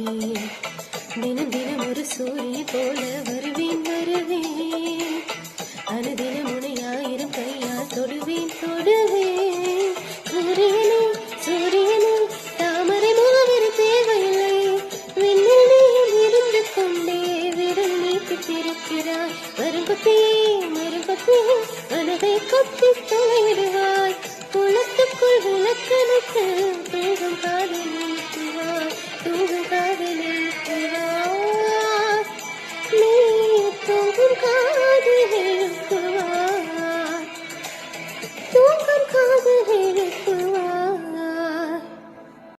தினம் தினம் ஒரு சூரிய போல வருவேன் வருவேன், அனுதினம் உன்னை ஆயிரம் கையால் தொடுவேன் தொடுவேன். சூரியனே சூரியனே தாமரை மாவரை தேவையில்லை, விண்ணில் நீயும் இருந்து கொண்டே விரல் நீட்டு திறக்கிறாய். மறுபத்தியே மறுபத்தியே மனதை கொத்தி தொலைவிடுவாய், குளத்துக்குள் விளக்கணைத்து தூங்கும் காதலி